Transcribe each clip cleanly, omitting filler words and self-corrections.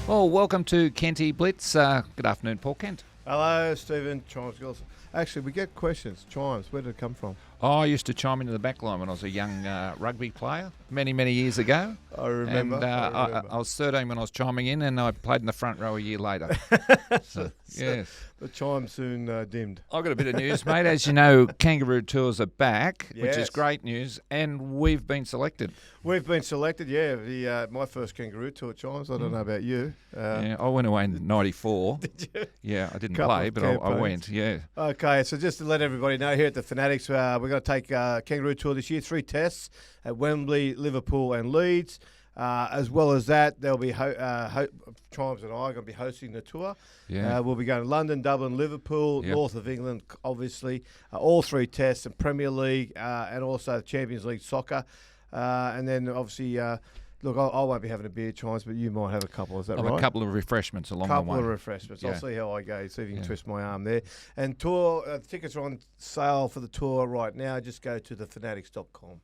Well, welcome to Kenty Blitz. Good afternoon, Paul Kent. Hello, Stephen. Chimes Gillis. Actually, we get questions. Chimes, where did it come from? Oh, I used to chime into the back line when I was a young rugby player many, many years ago. I remember. And I was 13 when I was chiming in, and I played in the front row a year later. Yes. The chime soon dimmed. I've got a bit of news, mate. As you know, Kangaroo tours are back, which is Yes. great news, and we've been selected. We've been selected, my first Kangaroo tour, Chimes. I don't know about you. Yeah, I went away in '94. Did you? Yeah, I didn't Couple play, of but I campaigns. went, yeah. Okay, so just to let everybody know, here at the Fanatics, we're going to take Kangaroo tour this year. 3 tests at Wembley, Liverpool and Leeds. As well as that, there'll be Chimes and I are going to be hosting the tour. Yeah. We'll be going to London, Dublin, Liverpool, Yep. north of England, obviously. All 3 tests and Premier League and also Champions League soccer. And then obviously, look, I won't be having a beer, Chimes, but you might have a couple. Is that I've right? a couple of refreshments along the way. Couple of refreshments. Yeah. I'll see how I go. See if you can Yeah. twist my arm there. And tour tickets are on sale for the tour right now. Just go to thefanatics.com.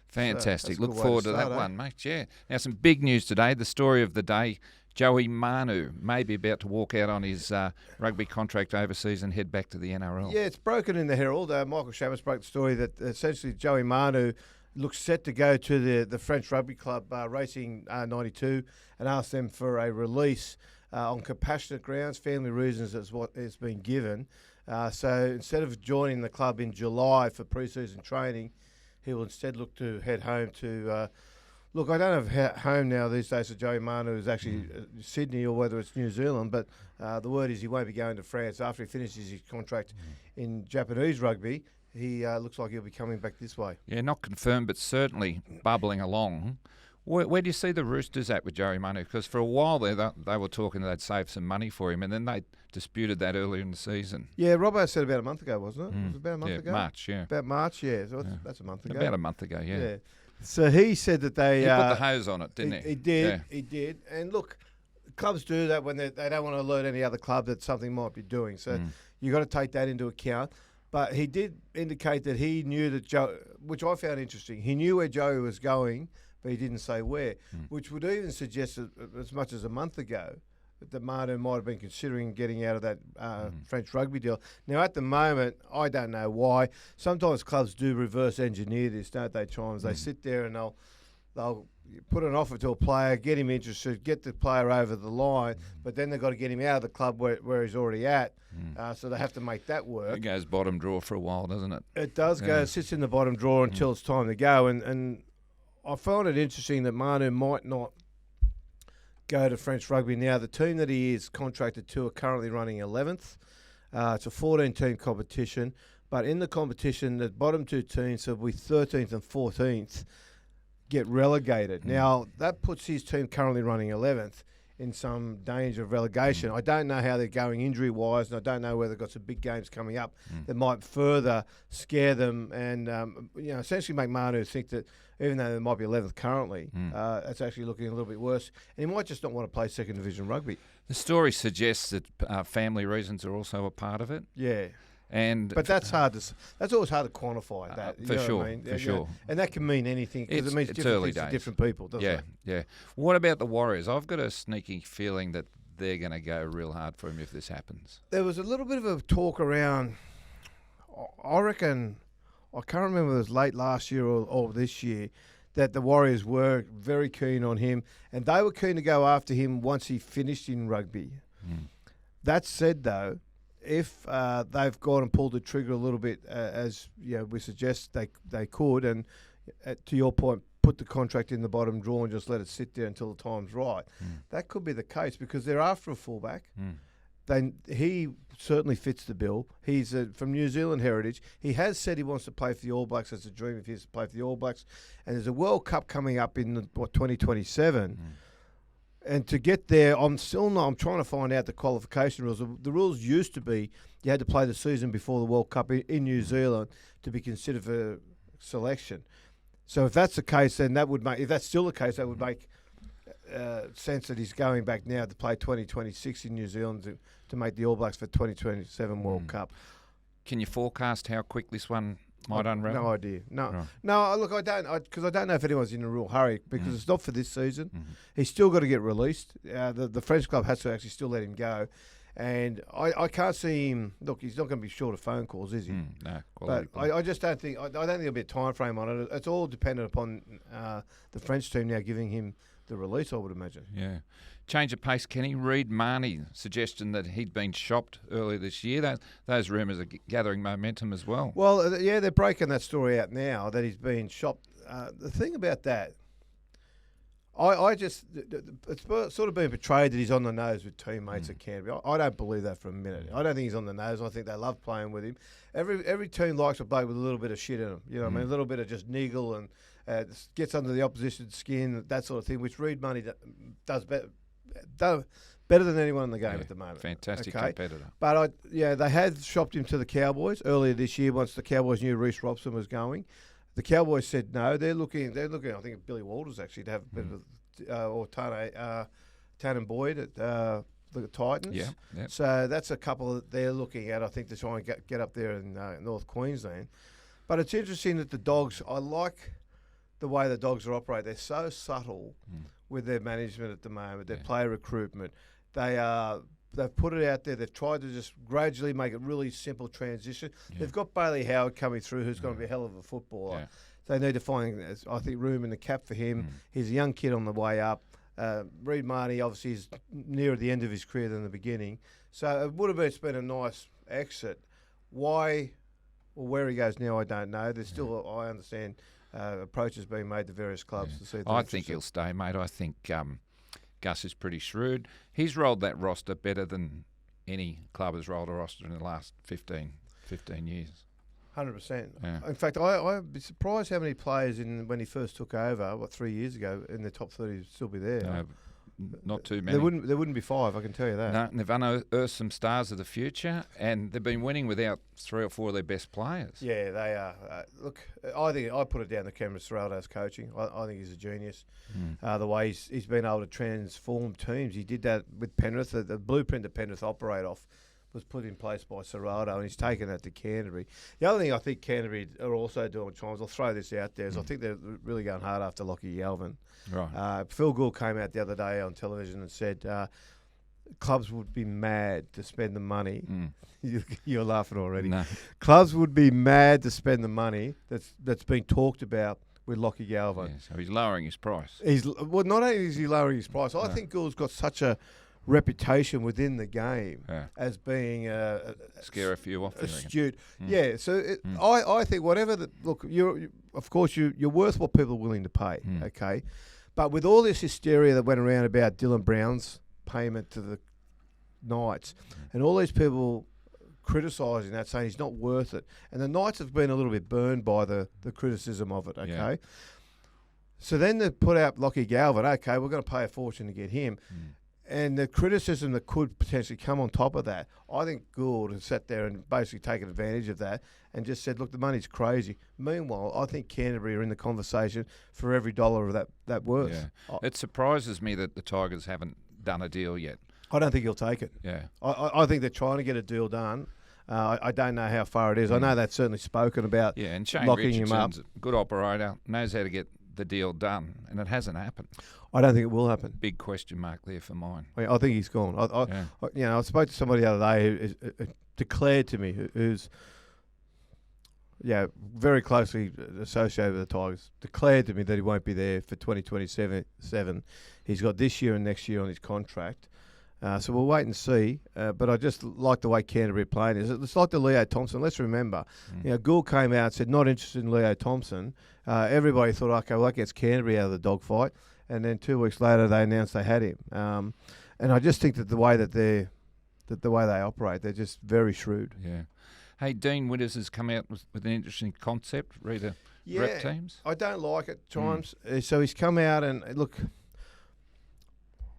Fantastic. that's a Look good way forward to to start, that eh? one, mate. Yeah. Now, some big news today. The story of the day, Joey Manu may be about to walk out on his rugby contract overseas and head back to the NRL. Yeah, it's broken in the Herald. Michael Shamus broke the story that essentially Joey Manu looks set to go to the French Rugby Club Racing 92 and ask them for a release on compassionate grounds, family reasons is what has been given. So instead of joining the club in July for pre-season training, he will instead look to head home to... look, I don't have home now these days for Joey Manu is actually Sydney or whether it's New Zealand, but the word is he won't be going to France after he finishes his contract in Japanese rugby. He looks like he'll be coming back this way. Yeah, not confirmed, but certainly bubbling along. Where do you see the Roosters at with Joey Manu? Because for a while there, they were talking they'd save some money for him, and then they disputed that earlier in the season. Yeah, Robbo said about a month ago, wasn't it? Was it about a month ago? March, yeah. About March, yeah. So that's a month ago. About a month ago, yeah. So he said that they... He put the hose on it, didn't he? He did, Yeah. he did. And look, clubs do that when they don't want to alert any other club that something might be doing. So you've got to take that into account. But he did indicate that he knew that Joe, which I found interesting, he knew where Joey was going, but he didn't say where, which would even suggest that as much as a month ago that Manu might have been considering getting out of that French rugby deal. Now, at the moment, I don't know why. Sometimes clubs do reverse engineer this, don't they, Chimes? They sit there and they'll put an offer to a player, get him interested, get the player over the line, but then they've got to get him out of the club where he's already at. So they have to make that work. It goes bottom drawer for a while, doesn't it? It does go, sits in the bottom drawer until it's time to go. And I found it interesting that Manu might not go to French rugby now. The team that he is contracted to are currently running 11th. It's a 14-team competition. But in the competition, the bottom 2 teams, so with 13th and 14th, get relegated. Now, that puts his team currently running 11th in some danger of relegation. I don't know how they're going injury-wise, and I don't know whether they've got some big games coming up that might further scare them and essentially make Manu think that even though they might be 11th currently, it's actually looking a little bit worse. And he might just not want to play second division rugby. The story suggests that family reasons are also a part of it. Yeah. But that's always hard to quantify that. For sure, I mean? for sure. And that can mean anything because it means It's different early things to days. different people, doesn't it? Yeah. What about the Warriors? I've got a sneaky feeling that they're going to go real hard for him if this happens. There was a little bit of a talk around, I reckon, I can't remember if it was late last year or this year, that the Warriors were very keen on him and they were keen to go after him once he finished in rugby. That said, though, if they've gone and pulled the trigger a little bit, as we suggest they could, and to your point, put the contract in the bottom drawer and just let it sit there until the time's right, that could be the case because they're after a fullback. Then he certainly fits the bill. He's from New Zealand heritage. He has said he wants to play for the All Blacks. It's a dream if he has to play for the All Blacks. And there's a World Cup coming up in 2027. And to get there, I'm trying to find out the qualification rules. The rules used to be you had to play the season before the World Cup in New Zealand to be considered for selection. So if that's the case, then if that's still the case, that would make sense that he's going back now to play 2026 in New Zealand to make the All Blacks for 2027 World Cup. Can you forecast how quick this one might unravel? No idea. No, Right. no. Look, I don't, because I don't know if anyone's in a real hurry because it's not for this season. Mm-hmm. He's still got to get released. The French club has to actually still let him go, and I can't see him. Look, he's not going to be short of phone calls, is he? No, But quality. I just don't think. I don't think there'll be a time frame on it. It's all dependent upon the French team now giving him the release, I would imagine. Yeah. Change of pace, Kenny. Reid Mahoney, suggestion that he'd been shopped earlier this year. Those rumours are gathering momentum as well. Well, yeah, they're breaking that story out now that he's been shopped. The thing about that, I just, it's sort of been portrayed that he's on the nose with teammates at Canterbury. I don't believe that for a minute. I don't think he's on the nose. I think they love playing with him. Every team likes a bloke with a little bit of shit in him. You know what I mean? A little bit of just niggle and gets under the opposition's skin, that sort of thing, which Reid Mahoney does better than anyone in the game at the moment. Fantastic competitor. But they had shopped him to the Cowboys earlier this year once the Cowboys knew Reece Robson was going. The Cowboys said no. They're looking. I think at Billy Walters actually to have a bit of or Tannen Boyd at the Titans. Yeah. So that's a couple that they're looking at. I think to try and get up there in North Queensland. But it's interesting that the Dogs. I like the way the Dogs are operate. They're so subtle with their management at the moment. Their player recruitment. They've put it out there. They've tried to just gradually make it really simple transition. Yeah. They've got Bailey Howard coming through, who's going to be a hell of a footballer. Yeah. They need to find, I think, room in the cap for him. He's a young kid on the way up. Reid Mahoney obviously is nearer the end of his career than the beginning. So it would have been a nice exit. Why or where he goes now, I don't know. There's still, I understand, approaches being made to various clubs to see. I think he'll stay, mate. I think Gus is pretty shrewd. He's rolled that roster better than any club has rolled a roster in the last 15 years. 100%. Yeah. In fact, I'd be surprised how many players when he first took over, 3 years ago, in the top 30 would still be there. No, not too many. There wouldn't be 5, I can tell you that. No, and they've unearthed some stars of the future, and they've been winning without 3 or 4 of their best players. Yeah, they are. Look, I think I put it down to Cameron Serraldo's coaching. I think he's a genius. The way he's been able to transform teams. He did that with Penrith. The blueprint that Penrith operate off was put in place by Serraldo, and he's taken that to Canterbury. The other thing I think Canterbury are also doing at times, I'll throw this out there, is I think they're really going hard after Lockie Galvin. Right. Phil Gould came out the other day on television and said clubs would be mad to spend the money. You're laughing already. No. Clubs would be mad to spend the money that's been talked about with Lockie Galvin. Yeah, so he's lowering his price. Not only is he lowering his price, I think Gould's got such a reputation within the game as being scare a few off. Astute. Yeah, so I think whatever look, of course you're worth what people are willing to pay. Okay, but with all this hysteria that went around about Dylan Brown's payment to the Knights, and all these people criticising that, saying he's not worth it, and the Knights have been a little bit burned by the criticism of it. Okay, so then they put out Lockie Galvin. Okay, we're going to pay a fortune to get him. And the criticism that could potentially come on top of that, I think Gould has sat there and basically taken advantage of that and just said, look, the money's crazy. Meanwhile, I think Canterbury are in the conversation for every dollar of that worth. Yeah. It surprises me that the Tigers haven't done a deal yet. I don't think he'll take it. Yeah. I think they're trying to get a deal done. I don't know how far it is. I know they've certainly spoken about and Shane locking him up. Richardson's a good operator, knows how to get the deal done, and it hasn't happened. I don't think it will happen. Big question mark there for mine. I think he's gone. I spoke to somebody the other day who declared to me, who's very closely associated with the Tigers, declared to me that he won't be there for 2027. He's got this year and next year on his contract. So we'll wait and see. But I just like the way Canterbury are playing. It's like the Leo Thompson. Let's remember, Gould came out and said not interested in Leo Thompson. Everybody thought, okay, well that gets Canterbury out of the dogfight. And then 2 weeks later, they announced they had him. And I just think that the way they operate, they're just very shrewd. Yeah. Hey, Dean Withers has come out with an interesting concept. Rep teams. I don't like it at times. So he's come out and look.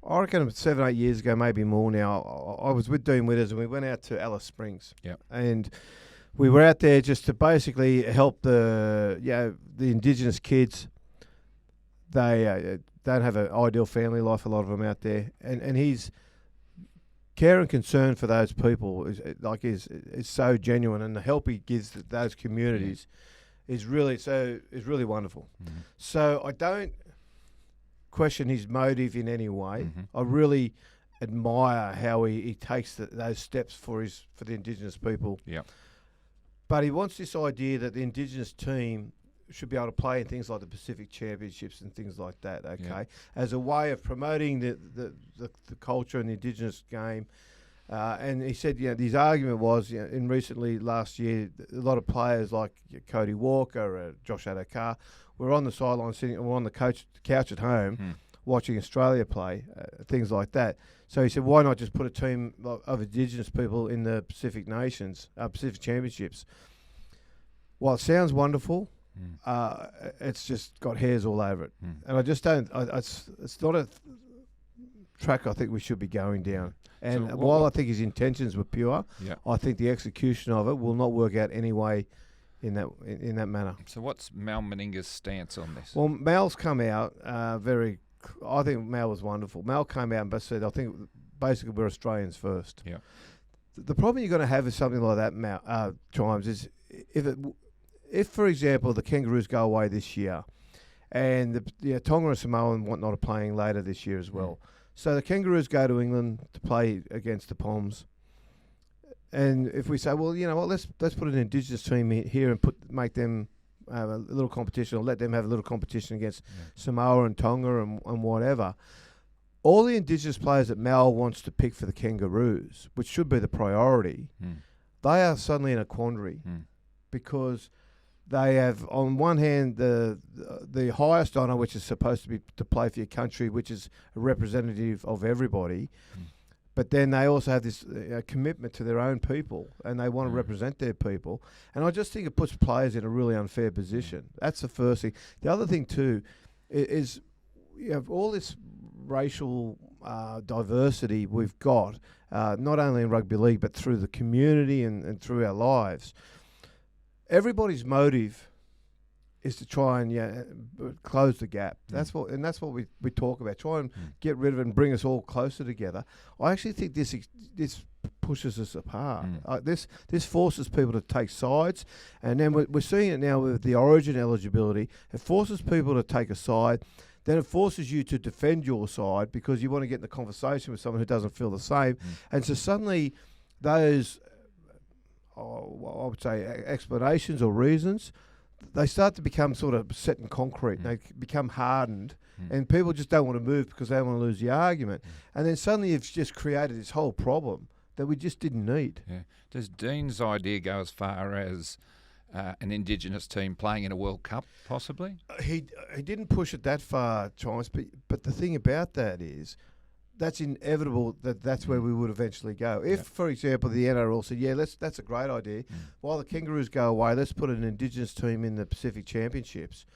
I reckon 7 or 8 years ago, maybe more now. I was with Dean Withers and we went out to Alice Springs. Yeah. And we were out there just to basically help the Indigenous kids. They don't have an ideal family life, a lot of them out there. And his care and concern for those people is so genuine, and the help he gives those communities is really wonderful. So I don't question his motive in any way. I really admire how he takes those steps for the Indigenous people. Yeah. But he wants this idea that the Indigenous team should be able to play in things like the Pacific Championships and things like that, as a way of promoting the culture and the Indigenous game. And he said, his argument was, in recently last year, a lot of players like Cody Walker, Josh Adokar, were on the sideline sitting, or on the couch at home, watching Australia play, things like that. So he said, why not just put a team of Indigenous people in the Pacific Nations, Pacific Championships? While it sounds wonderful, it's just got hairs all over it. And I just don't, it's not a track I think we should be going down. And while I think his intentions were pure, I think the execution of it will not work out anyway in that manner. So what's Mal Meninga's stance on this? Well, Mal's come out I think Mal was wonderful. Mal came out and said, I think basically we're Australians first. Yeah. The problem you're going to have with something like that, Chimes, is if, for example, the Kangaroos go away this year, and Tonga and Samoa and whatnot are playing later this year as well. So the Kangaroos go to England to play against the Poms, and if we say, well, you know what, let's put an Indigenous team here and make them have a little competition, or let them have a little competition against Samoa and Tonga and whatever. All the Indigenous players that Mal wants to pick for the Kangaroos, which should be the priority, they are suddenly in a quandary because they have, on one hand, the highest honour, which is supposed to be to play for your country, which is a representative of everybody. But then they also have this commitment to their own people, and they want to represent their people. And I just think it puts players in a really unfair position. That's the first thing. The other thing too is you have all this racial diversity we've got, not only in rugby league but through the community and through our lives. Everybody's motive is to try and close the gap. That's what we talk about. Try and get rid of it and bring us all closer together. I actually think this pushes us apart. This forces people to take sides, and then we're seeing it now with the Origin eligibility. It forces people to take a side. Then it forces you to defend your side because you want to get in the conversation with someone who doesn't feel the same. And so suddenly those, I would say, explanations or reasons, they start to become sort of set in concrete. They become hardened, and people just don't want to move because they don't want to lose the argument. And then suddenly you've just created this whole problem that we just didn't need. Yeah. Does Dean's idea go as far as an Indigenous team playing in a World Cup, possibly? He didn't push it that far, Thomas, but the thing about that is that's inevitable that's where we would eventually go. If, for example, the NRL said, that's a great idea. While the Kangaroos go away, let's put an Indigenous team in the Pacific Championships.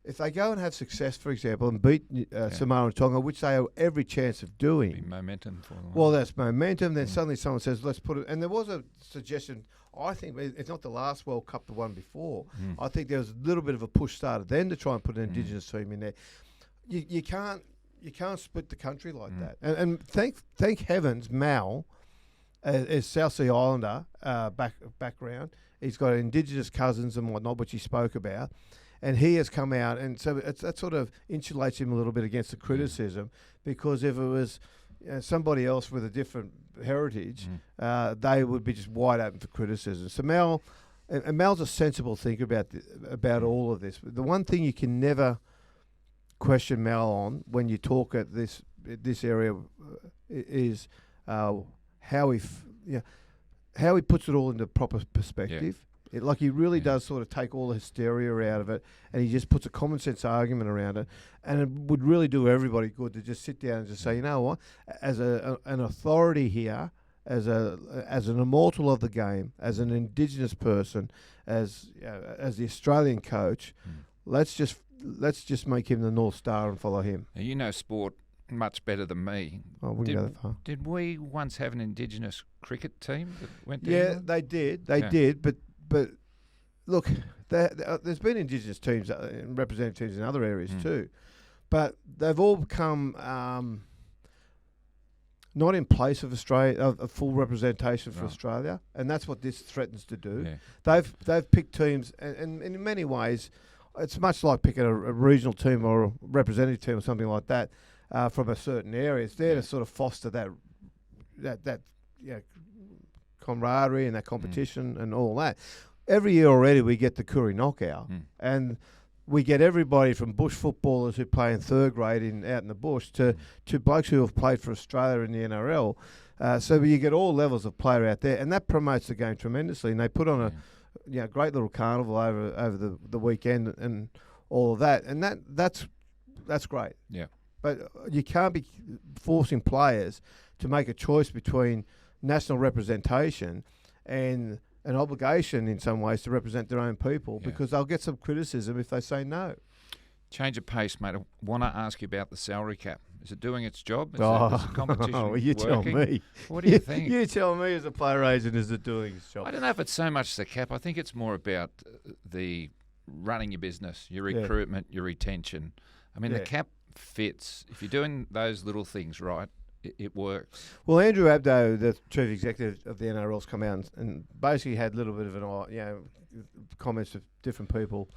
If they go and have success, for example, and beat Samoa and Tonga, which they have every chance of doing. Be momentum for them. Well, that's momentum. Then suddenly someone says, let's put it. And there was a suggestion, I think, it's not the last World Cup, the one before. I think there was a little bit of a push started then to try and put an Indigenous team in there. You can't split the country like that. And thank heavens, Mal is South Sea Islander background. He's got Indigenous cousins and whatnot, which he spoke about. And he has come out, and so that sort of insulates him a little bit against the criticism, because if it was somebody else with a different heritage, they would be just wide open for criticism. So Mal's a sensible thinker about all of this. The one thing you can never question Mal on when you talk at this area is how he puts it all into proper perspective. He really does sort of take all the hysteria out of it, and he just puts a common sense argument around it, and it would really do everybody good to just sit down and just say, you know what, as an authority here, as an immortal of the game, as an Indigenous person, as the Australian coach, let's just make him the North Star and follow him. Now, you know sport much better than me. I wouldn't go that far. Did we once have an Indigenous cricket team that went to England? They did. They did. But look, there's been Indigenous teams and representative teams in other areas too. But they've all become not in place of Australia, of full representation for Australia, and that's what this threatens to do. Yeah. They've picked teams, and in many ways, it's much like picking a regional team or a representative team or something like that from a certain area. It's there to sort of foster that camaraderie and that competition and all that. Every year already, we get the Koori knockout, and we get everybody from bush footballers who play in third grade out in the bush to blokes who have played for Australia in the NRL. So you get all levels of player out there, and that promotes the game tremendously. And they put on a great little carnival over the weekend and all of that, and that's great. Yeah. But you can't be forcing players to make a choice between national representation and an obligation in some ways to represent their own people, because they'll get some criticism if they say no. Change of pace, mate. I want to ask you about the salary cap. Is it doing its job? Is the competition you working? Tell me. What do you think? You tell me as a player agent, is it doing its job? I don't know if it's so much the cap. I think it's more about the running your business, your recruitment, your retention. I mean, the cap fits. If you're doing those little things right, it works. Well, Andrew Abdo, the chief executive of the NRL's come out and basically had a little bit of comments of different people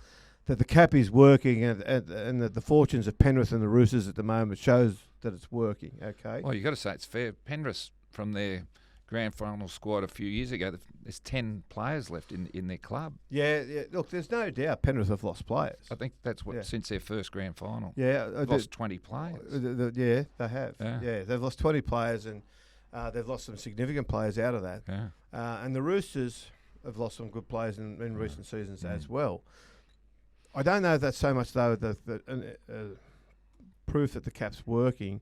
that the cap is working and that the fortunes of Penrith and the Roosters at the moment shows that it's working. Okay. Well, you got to say it's fair. Penrith, from their grand final squad a few years ago, there's 10 players left in their club. Yeah. Look, there's no doubt Penrith have lost players. I think that's what since their first grand final. Yeah, they've lost 20 players. They have. Yeah, they've lost 20 players and they've lost some significant players out of that. Yeah. And the Roosters have lost some good players in recent seasons as well. I don't know if that's so much though the proof that the cap's working.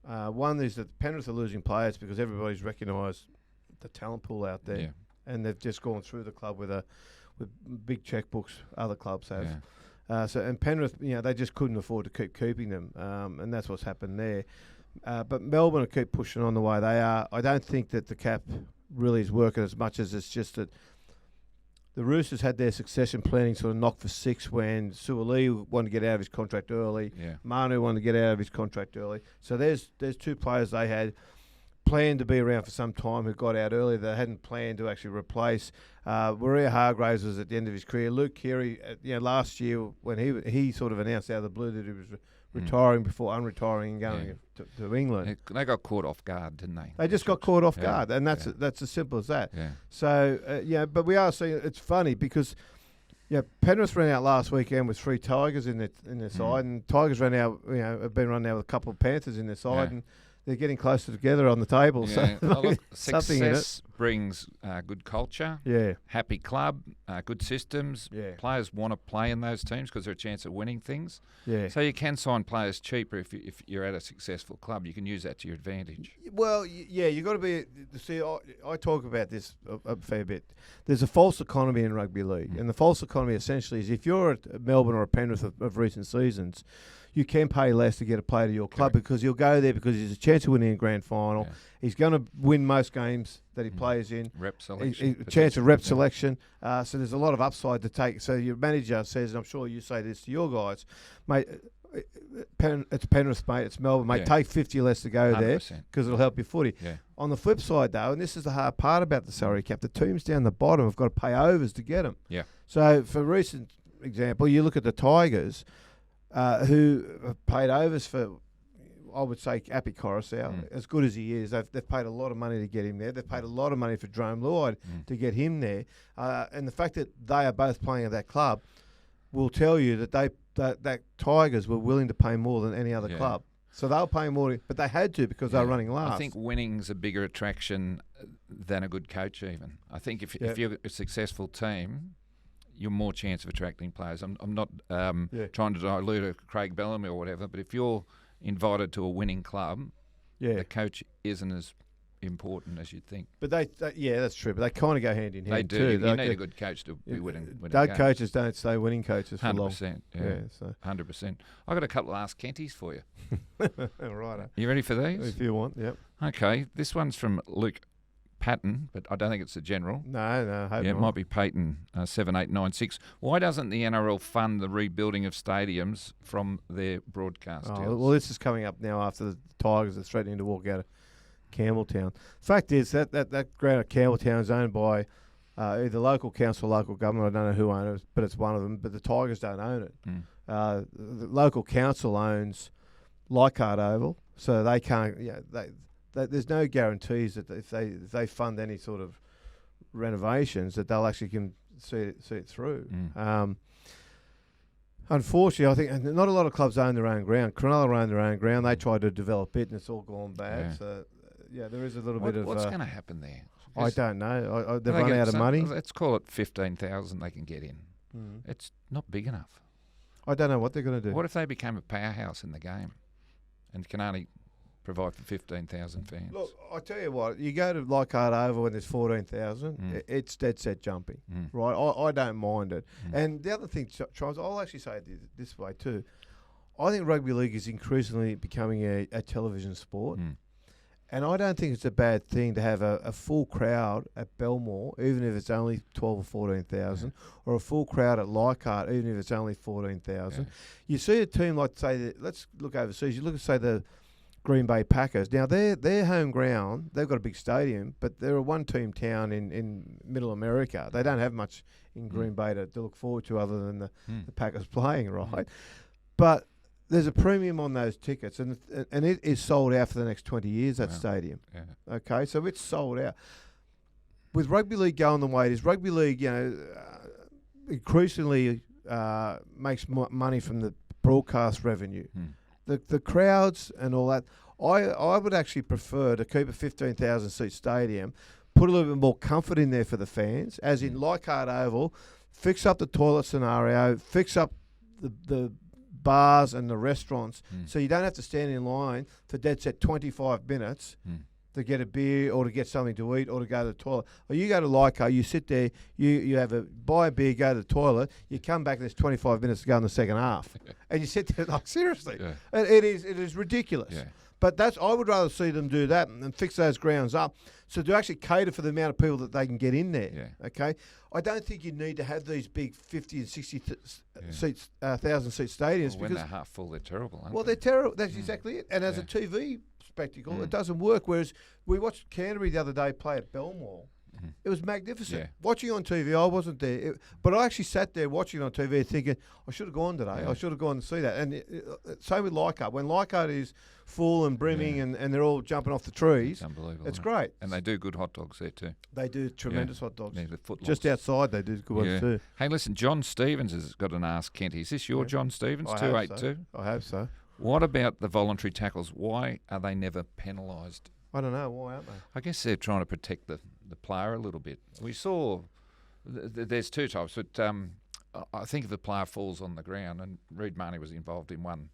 One is that Penrith are losing players because everybody's recognised the talent pool out there, and they've just gone through the club with big checkbooks. Other clubs have, and Penrith, they just couldn't afford to keep keeping them, and that's what's happened there. But Melbourne will keep pushing on the way they are. I don't think that the cap really is working as much as it's just that the Roosters had their succession planning sort of knocked for six when Suaalii wanted to get out of his contract early. Yeah. Manu wanted to get out of his contract early. So there's two players they had planned to be around for some time who got out early. They hadn't planned to actually replace. Maria Hargraves was at the end of his career. Luke Keary, last year when he sort of announced out of the blue that he was retiring before unretiring and going to England. They got caught off guard, didn't they? They just got caught off guard, and that's as simple as that. Yeah. So, but we are seeing it's funny because Penrith ran out last weekend with 3 Tigers in their side, and Tigers ran out, have been running out with a couple of Panthers in their side, and they're getting closer together on the table. Yeah. So look, success brings good culture, happy club, good systems. Yeah. Players want to play in those teams because they're a chance of winning things. Yeah. So you can sign players cheaper if you're at a successful club. You can use that to your advantage. Well, you've got to be. See, I talk about this a fair bit. There's a false economy in rugby league, and the false economy essentially is if you're at Melbourne or a Penrith of recent seasons, you can pay less to get a player to your club because you'll go there because there's a chance of winning a grand final. Yeah. He's going to win most games that he plays in. Rep selection. A chance of rep selection. So there's a lot of upside to take. So your manager says, and I'm sure you say this to your guys, mate, it's Penrith, mate, it's Melbourne, mate, take 50 less to go 100%. There because it'll help your footy. Yeah. On the flip side, though, and this is the hard part about the salary cap, the teams down the bottom have got to pay overs to get them. Yeah. So for recent example, you look at the Tigers, who have paid overs for, I would say, Api Coruscant, as good as he is. They've paid a lot of money to get him there. They've paid a lot of money for Jerome Luai to get him there. And the fact that they are both playing at that club will tell you that that Tigers were willing to pay more than any other club. So they were paying more, but they had to because they were running last. I think winning's a bigger attraction than a good coach even. I think if you're a successful team, you're more chance of attracting players. I'm not trying to dilute a Craig Bellamy or whatever, but if you're invited to a winning club, the coach isn't as important as you'd think. But that's true. But they kind of go hand in hand. They do. Too. You need a good coach to be winning. Those coaches don't stay winning coaches for 100%, long. 100%. I've got a couple of Ask Kentys for you. Right. You ready for these? If you want, yep. Okay. This one's from Luke Patton, but I don't think it's a general. No. Hope it might be Peyton 7896. Why doesn't the NRL fund the rebuilding of stadiums from their broadcast deals? Well, this is coming up now after the Tigers are threatening to walk out of Campbelltown. Fact is that ground at Campbelltown is owned by either local council or local government. I don't know who owns it, but it's one of them. But the Tigers don't own it. The local council owns Leichhardt Oval, so they can't. There's no guarantees that if they fund any sort of renovations that they'll actually can see it through. Unfortunately, I think not a lot of clubs own their own ground. Cronulla own their own ground. They tried to develop it, and it's all gone bad. Yeah. So, there is a little bit of... What's going to happen there? I don't know. They've run out of money. Let's call it 15,000 they can get in. It's not big enough. I don't know what they're going to do. What if they became a powerhouse in the game and can only provide for 15,000 fans? Look, I tell you what, you go to Leichhardt Oval when there's 14,000, it's dead set jumping, right? I don't mind it. And the other thing, Charles, I'll actually say it this way too. I think rugby league is increasingly becoming a television sport. And I don't think it's a bad thing to have a full crowd at Belmore, even if it's only 12 or 14,000, or a full crowd at Leichhardt, even if it's only 14,000. You see a team like, say, let's look overseas. You look at, say, the Green Bay Packers. Now, their home ground, they've got a big stadium, but they're a one-team town in Middle America. They don't have much in Green Bay to look forward to other than the Packers playing, right? But there's a premium on those tickets, and it is sold out for the next 20 years, that stadium. Okay, so it's sold out. With rugby league going the way it is, rugby league, increasingly makes money from the broadcast revenue. The crowds and all that, I would actually prefer to keep a 15,000 seat stadium, put a little bit more comfort in there for the fans, as in Leichhardt Oval, fix up the toilet scenario, fix up the bars and the restaurants, so you don't have to stand in line for dead set 25 minutes to get a beer or to get something to eat or to go to the toilet. Or you go to Leichhardt, you sit there, you buy a beer, go to the toilet, you come back and there's 25 minutes to go in the second half. And you sit there like, seriously. It is ridiculous. But I would rather see them do that and fix those grounds up, so to actually cater for the amount of people that they can get in there. Okay, I don't think you need to have these big 50 and 60 seats, 1,000 seat stadiums. Well, when they're half full, they're terrible. Aren't well, they're terrible. That's exactly it. And as a TV spectacle, it doesn't work. Whereas we watched Canterbury the other day play at Belmore. It was magnificent. Watching on TV, I wasn't there. But I actually sat there watching it on TV thinking, I should have gone today. I should have gone to see that. And same with Leichhardt. When Leichhardt is full and brimming and they're all jumping off the trees, it's unbelievable. It's great. And they do good hot dogs there too. They do tremendous hot dogs. Yeah, just outside they do good ones too. Hey, listen, John Stevens has got an Ask Kenty. Is this your John Stevens? 282? I hope so. What about the voluntary tackles? Why are they never penalised? I don't know. Why aren't they? I guess they're trying to protect the player a little bit. We saw there's two types, but I think if the player falls on the ground, and Mahoney was involved in one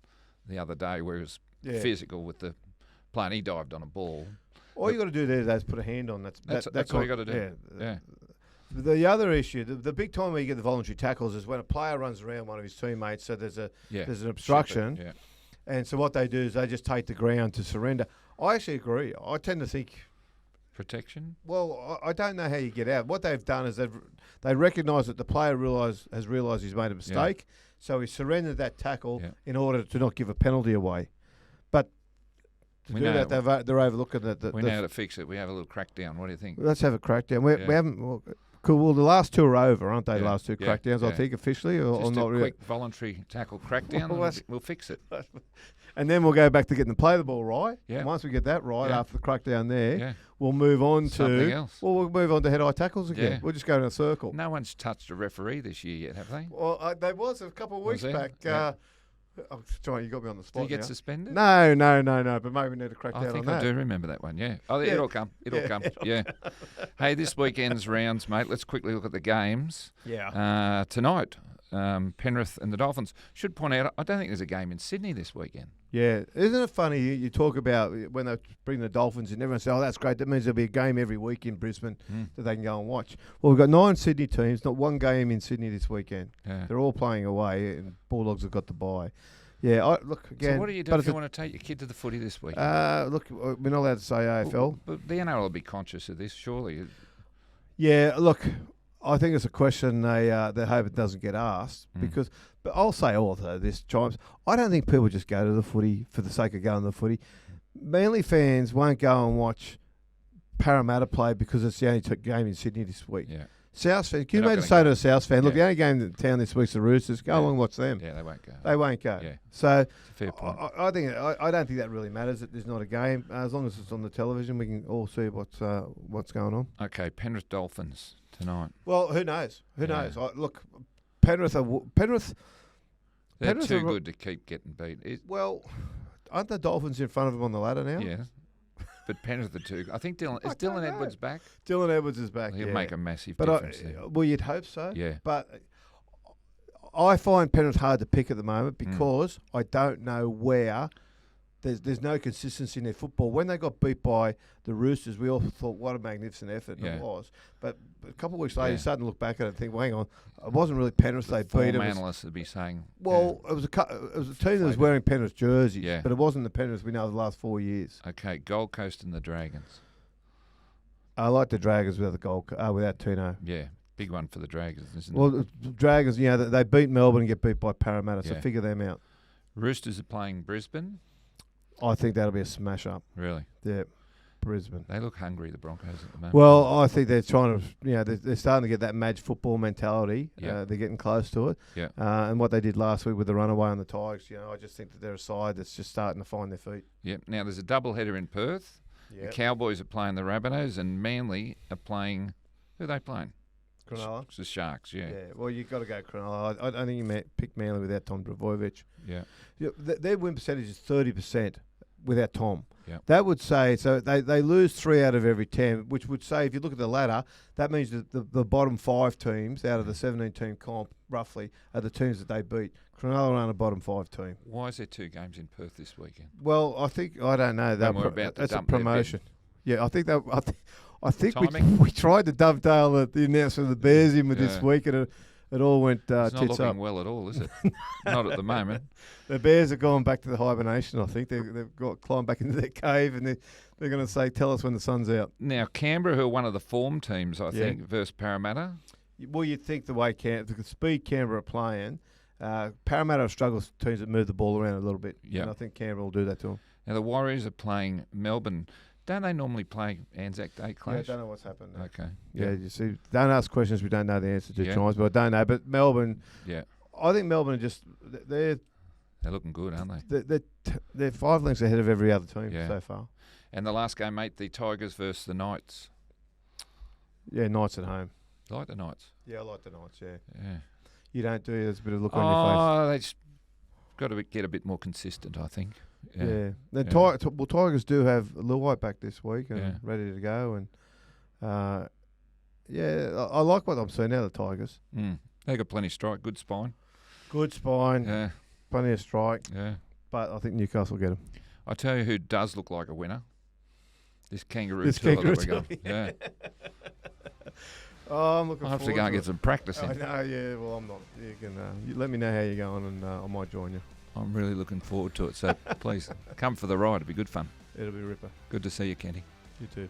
the other day where he was physical with the player and he dived on a ball. All you got to do there is put a hand on. That's all you got to do. Yeah. The other issue, the big time where you get the voluntary tackles is when a player runs around one of his teammates, so there's an obstruction. And so what they do is they just take the ground to surrender. I actually agree. I tend to think protection. Well, I don't know how you get out. What they've done is they recognise that the player has realised he's made a mistake, so he surrendered that tackle in order to not give a penalty away. But to do that, they're overlooking that. We know how to fix it. We have a little crackdown. What do you think? Let's have a crackdown. We haven't. Well, the last two are over, aren't they? The last two crackdowns, I think, officially, or not really. Quick voluntary tackle crackdown. We'll fix it. And then we'll go back to getting the play the ball right. And once we get that right after the crackdown there, we'll move on to something else. Well, we'll move on to head-high tackles again. We'll just go in a circle. No one's touched a referee this year yet, have they? Well, there was a couple of weeks back. I'm sorry, you got me on the spot. Did he get suspended? No. But maybe we need to crack down on that. I think I do remember that one. Yeah. Oh, it'll come. It'll come. Yeah. Hey, this weekend's rounds, mate. Let's quickly look at the games. Yeah. Tonight, Penrith and the Dolphins. Should point out, I don't think there's a game in Sydney this weekend. Yeah. Isn't it funny? You talk about when they bring the Dolphins in, everyone says, oh, that's great. That means there'll be a game every week in Brisbane that they can go and watch. Well, we've got 9 Sydney teams, not one game in Sydney this weekend. Yeah. They're all playing away, and Bulldogs have got the bye. Yeah, look, again... So what do you do if you want to take your kid to the footy this week? Look, we're not allowed to say AFL. But the NRL will be conscious of this, surely. Yeah, look, I think it's a question they hope it doesn't get asked. But I'll say also this, Chimes, I don't think people just go to the footy for the sake of going to the footy. Manly fans won't go and watch Parramatta play because it's the only game in Sydney this week. Yeah. South fan, can you imagine saying to a South fan, look, the only game in town this week's the Roosters, go along and watch them. Yeah, they won't go. They won't go. Yeah. So Fair point. I don't think that really matters that there's not a game. As long as it's on the television, we can all see what's going on. Okay, Penrith Dolphins tonight. Well, who knows? Who knows? Look, Penrith. They're too good to keep getting beat. Well, aren't the Dolphins in front of them on the ladder now? Yeah. But Penrith are too good. I think Dylan Edwards back? Dylan Edwards is back. He'll make a massive difference there. Well, you'd hope so. Yeah. But I find Penrith hard to pick at the moment because I don't know where. There's no consistency in their football. When they got beat by the Roosters, we all thought, what a magnificent effort it was. But a couple of weeks later, you're starting to look back at it and think, well, hang on, it wasn't really Penrith they beat. Analysts would be saying. Well, it was a team that was wearing Penrith jerseys, but it wasn't the Penrith we know the last 4 years. Okay, Gold Coast and the Dragons. I like the Dragons without Tino. Yeah, big one for the Dragons, isn't it? Well, the Dragons, they beat Melbourne and get beat by Parramatta, so figure them out. Roosters are playing Brisbane. I think that'll be a smash up. Really? Yeah, Brisbane. They look hungry, the Broncos, at the moment. Well, I think they're trying to, they're starting to get that match football mentality. They're getting close to it. Yeah. And what they did last week with the runaway on the Tigers, I just think that they're a side that's just starting to find their feet. Yeah. Now, there's a doubleheader in Perth. Yep. The Cowboys are playing the Rabbitohs and Manly are playing, who are they playing? Cronulla. The Sharks, yeah. Yeah, well, you've got to go Cronulla. I don't think you pick Manly without Tom Trbojevic. Yeah. Their win percentage is 30%. Without Tom. Yep. That would say, so they lose 3 out of every 10, which would say, if you look at the ladder, that means that the bottom 5 teams out of the 17-team comp, roughly, are the teams that they beat. Cronulla aren't a bottom 5 team. Why is there 2 games in Perth this weekend? Well, I don't know. That's a promotion. Yeah, I think we tried to dovetail the announcement of the Bears in with this week, and it all went tits up. It's not looking well at all, is it? Not at the moment. The Bears are going back to the hibernation, I think. They've climbed back into their cave, and they're going to say, tell us when the sun's out. Now, Canberra, who are one of the form teams, I think, versus Parramatta. Well, you'd think the way the speed Canberra are playing, Parramatta have struggled with teams that move the ball around a little bit. Yeah. And I think Canberra will do that to them. Now, the Warriors are playing Melbourne. Don't they normally play Anzac Day clash? Yeah, I don't know what's happened there. Okay. Yeah, you see, don't ask questions we don't know the answer to, Chimes, but I don't know. But Melbourne, I think Melbourne are just, they're looking good, aren't they? They're 5 lengths ahead of every other team so far. And the last game, mate, the Tigers versus the Knights. Yeah, Knights at home. You like the Knights? Yeah, I like the Knights, Yeah. You don't, do you? There's a bit of look on your face. Oh, they just got to get a bit more consistent, I think. Yeah. Tigers do have Luai back this week and ready to go. And, I like what I'm seeing now, the Tigers. They got plenty of strike, good spine. Good spine. Yeah. Plenty of strike. Yeah. But I think Newcastle will get them. I tell you who does look like a winner. This Kangaroo tour that we're going. Yeah. Oh, I'm looking forward to it. I'll have to go and get some practice in. I know, yeah. Well, I'm not. You can you let me know how you're going and I might join you. I'm really looking forward to it. So please come for the ride. It'll be good fun. It'll be ripper. Good to see you, Kenty. You too.